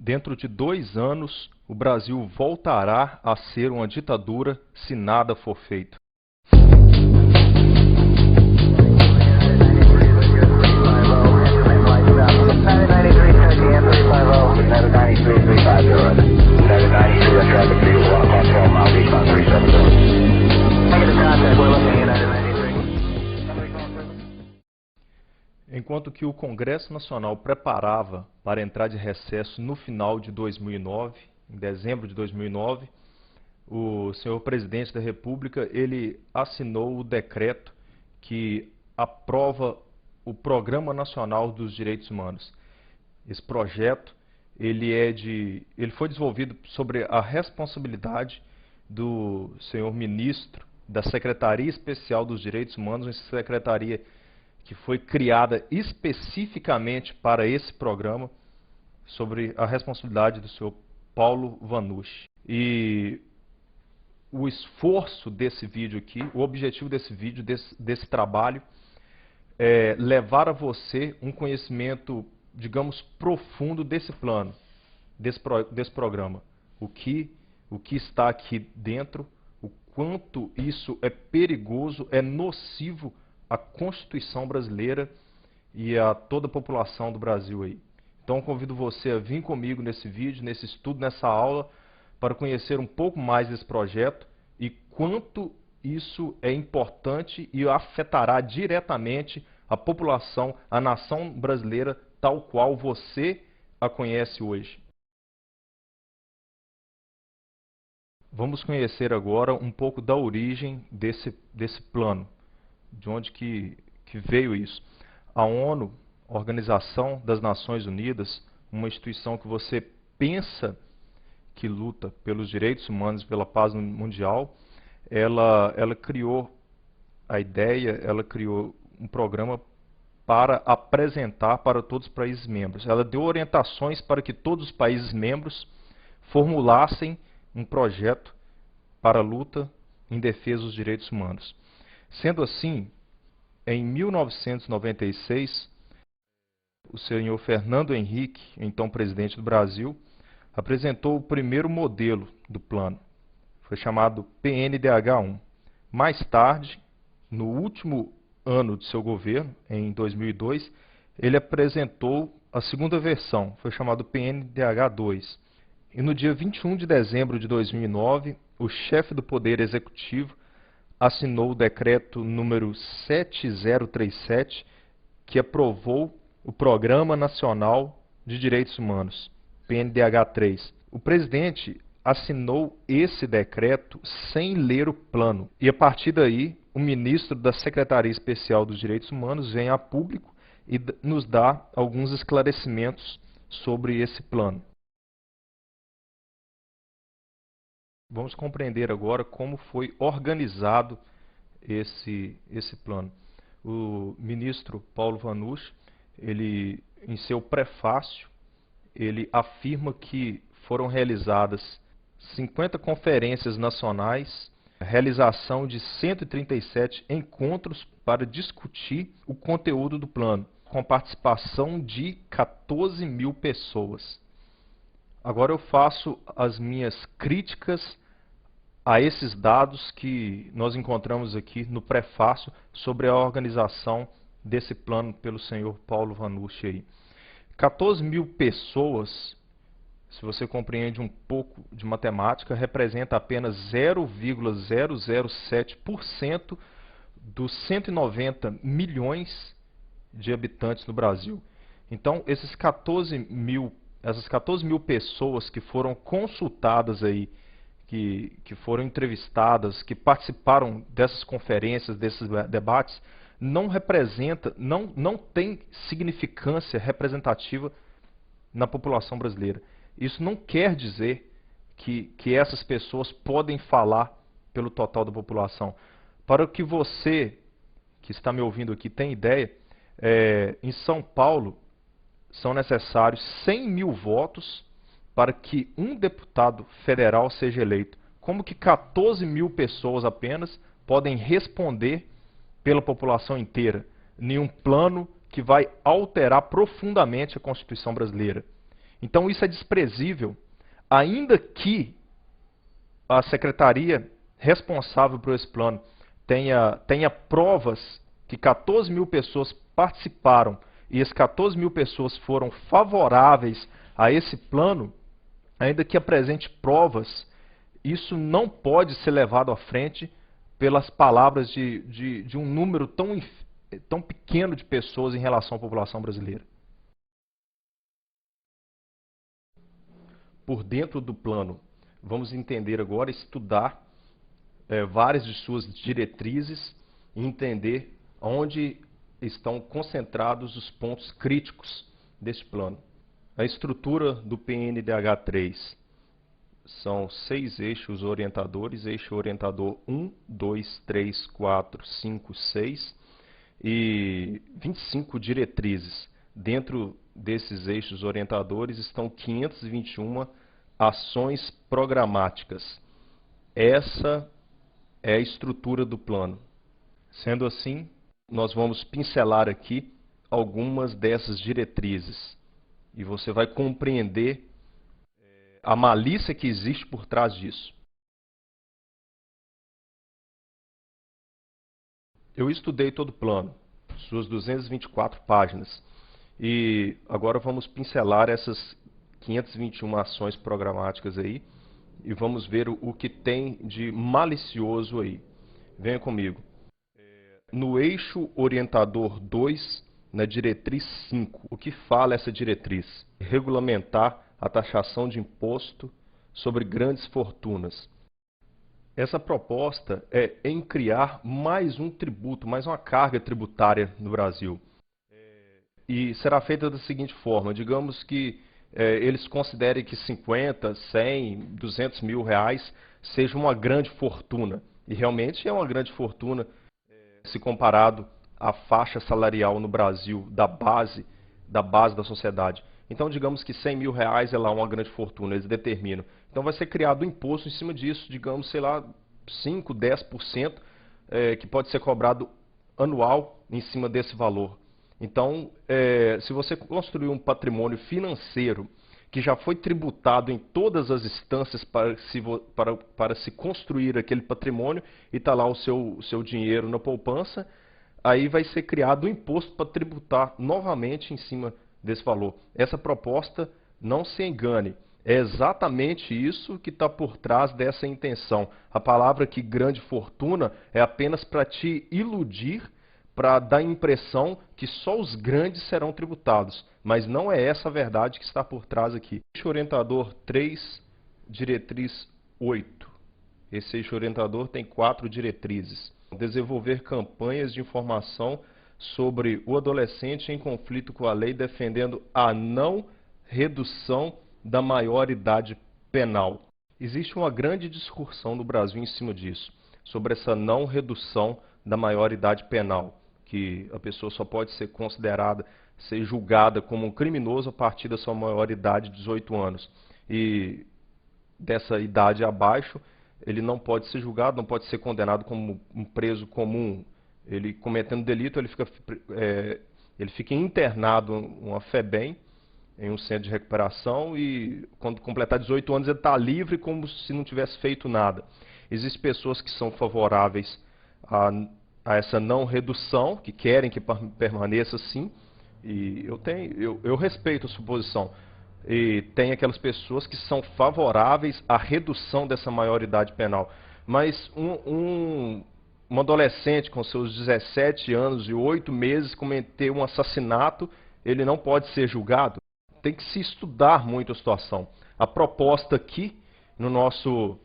Dentro de 2 anos, o Brasil voltará a ser uma ditadura se nada for feito. Enquanto que o Congresso Nacional preparava para entrar de recesso no final de 2009, em dezembro de 2009, o senhor presidente da República ele assinou o decreto que aprova o Programa Nacional dos Direitos Humanos. Esse projeto ele foi desenvolvido sobre a responsabilidade do senhor ministro da Secretaria Especial dos Direitos Humanos, uma secretaria que foi criada especificamente para esse programa, sobre a responsabilidade do senhor Paulo Vanucci. E o esforço desse vídeo aqui, o objetivo desse vídeo, desse trabalho, é levar a você um conhecimento, digamos, profundo desse plano, desse programa. O que está aqui dentro, o quanto isso é perigoso, é nocivo à Constituição brasileira e a toda a população do Brasil aí. Então convido você a vir comigo nesse vídeo, nesse estudo, nessa aula, para conhecer um pouco mais desse projeto e quanto isso é importante e afetará diretamente a população, a nação brasileira, tal qual você a conhece hoje. Vamos conhecer agora um pouco da origem desse plano, de onde que veio isso. A ONU, Organização das Nações Unidas, uma instituição que você pensa que luta pelos direitos humanos e pela paz mundial, ela criou a ideia, ela criou um programa para apresentar para todos os países membros. Ela deu orientações para que todos os países membros formulassem um projeto para a luta em defesa dos direitos humanos. Sendo assim, em 1996, o senhor Fernando Henrique, então presidente do Brasil, apresentou o primeiro modelo do plano. Foi chamado PNDH-1. Mais tarde, no último ano de seu governo, em 2002, ele apresentou a segunda versão, foi chamado PNDH-2. E no dia 21 de dezembro de 2009, o chefe do Poder Executivo assinou o decreto número 7037, que aprovou o Programa Nacional de Direitos Humanos, PNDH-3. O presidente assinou esse decreto sem ler o plano. E a partir daí, o ministro da Secretaria Especial dos Direitos Humanos vem a público e nos dá alguns esclarecimentos sobre esse plano. Vamos compreender agora como foi organizado esse plano. O ministro Paulo Vanucci, ele, em seu prefácio, ele afirma que foram realizadas 50 conferências nacionais, a realização de 137 encontros para discutir o conteúdo do plano, com participação de 14 mil pessoas. Agora eu faço as minhas críticas a esses dados que nós encontramos aqui no prefácio sobre a organização desse plano pelo senhor Paulo Vanucci aí. 14 mil pessoas, se você compreende um pouco de matemática, representa apenas 0,007% dos 190 milhões de habitantes no Brasil. Então, essas 14 mil pessoas que foram consultadas aí, que foram entrevistadas, que participaram dessas conferências, desses debates, não tem significância representativa na população brasileira. Isso não quer dizer que essas pessoas podem falar pelo total da população. Para que você, que está me ouvindo aqui, tenha ideia, em São Paulo são necessários 100 mil votos para que um deputado federal seja eleito. Como que 14 mil pessoas apenas podem responder pela população inteira? Nenhum plano que vai alterar profundamente a Constituição brasileira. Então isso é desprezível, ainda que a secretaria responsável por esse plano tenha provas que 14 mil pessoas participaram e as 14 mil pessoas foram favoráveis a esse plano, ainda que apresente provas, isso não pode ser levado à frente pelas palavras de um número tão pequeno de pessoas em relação à população brasileira. Por dentro do plano, vamos entender agora, estudar várias de suas diretrizes e entender onde estão concentrados os pontos críticos deste plano. A estrutura do PNDH3 são 6 eixos orientadores, eixo orientador 1, 2, 3, 4, 5, 6 e 25 diretrizes. Dentro desses eixos orientadores estão 521 ações programáticas. Essa é a estrutura do plano. Sendo assim, nós vamos pincelar aqui algumas dessas diretrizes e você vai compreender a malícia que existe por trás disso. Eu estudei todo o plano, suas 224 páginas, e agora vamos pincelar essas 521 ações programáticas aí e vamos ver o que tem de malicioso aí. Venha comigo. No eixo orientador 2, na diretriz 5, o que fala essa diretriz? Regulamentar a taxação de imposto sobre grandes fortunas. Essa proposta é em criar mais um tributo, mais uma carga tributária no Brasil. E será feita da seguinte forma, digamos que eles considerem que 50, 100, 200 mil reais seja uma grande fortuna. E realmente é uma grande fortuna se comparado à faixa salarial no Brasil da base da sociedade. Então, digamos que 100 mil reais é lá uma grande fortuna, eles determinam. Então, vai ser criado um imposto em cima disso, digamos, sei lá, 5, 10%, que pode ser cobrado anual em cima desse valor. Então, se você construir um patrimônio financeiro que já foi tributado em todas as instâncias para se construir aquele patrimônio e está lá o seu dinheiro na poupança, aí vai ser criado um imposto para tributar novamente em cima desse valor. Essa proposta, não se engane, é exatamente isso que está por trás dessa intenção. A palavra aqui, grande fortuna, é apenas para te iludir, para dar a impressão que só os grandes serão tributados. Mas não é essa a verdade que está por trás aqui. Eixo orientador 3, diretriz 8. Esse eixo orientador tem 4 diretrizes. Desenvolver campanhas de informação sobre o adolescente em conflito com a lei, defendendo a não redução da maioridade penal. Existe uma grande discussão no Brasil em cima disso, sobre essa não redução da maioridade penal, que a pessoa só pode ser considerada, ser julgada como um criminoso a partir da sua maioridade de 18 anos. E dessa idade abaixo, ele não pode ser julgado, não pode ser condenado como um preso comum. Ele cometendo delito, ele fica internado uma FEBEM, em um centro de recuperação, e quando completar 18 anos ele está livre como se não tivesse feito nada. Existem pessoas que são favoráveis a essa não redução, que querem que permaneça assim, e eu respeito a sua posição. E tem aquelas pessoas que são favoráveis à redução dessa maioridade penal. Mas um adolescente com seus 17 anos e 8 meses cometer um assassinato, ele não pode ser julgado? Tem que se estudar muito a situação. A proposta aqui, no nosso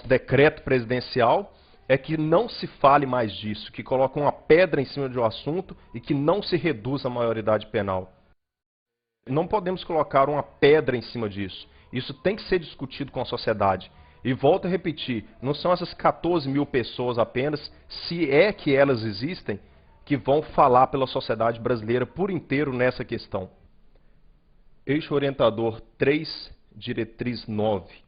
decreto presidencial, é que não se fale mais disso, que coloque uma pedra em cima de um assunto e que não se reduza a maioridade penal. Não podemos colocar uma pedra em cima disso. Isso tem que ser discutido com a sociedade. E volto a repetir, não são essas 14 mil pessoas apenas, se é que elas existem, que vão falar pela sociedade brasileira por inteiro nessa questão. Eixo orientador 3, diretriz 9.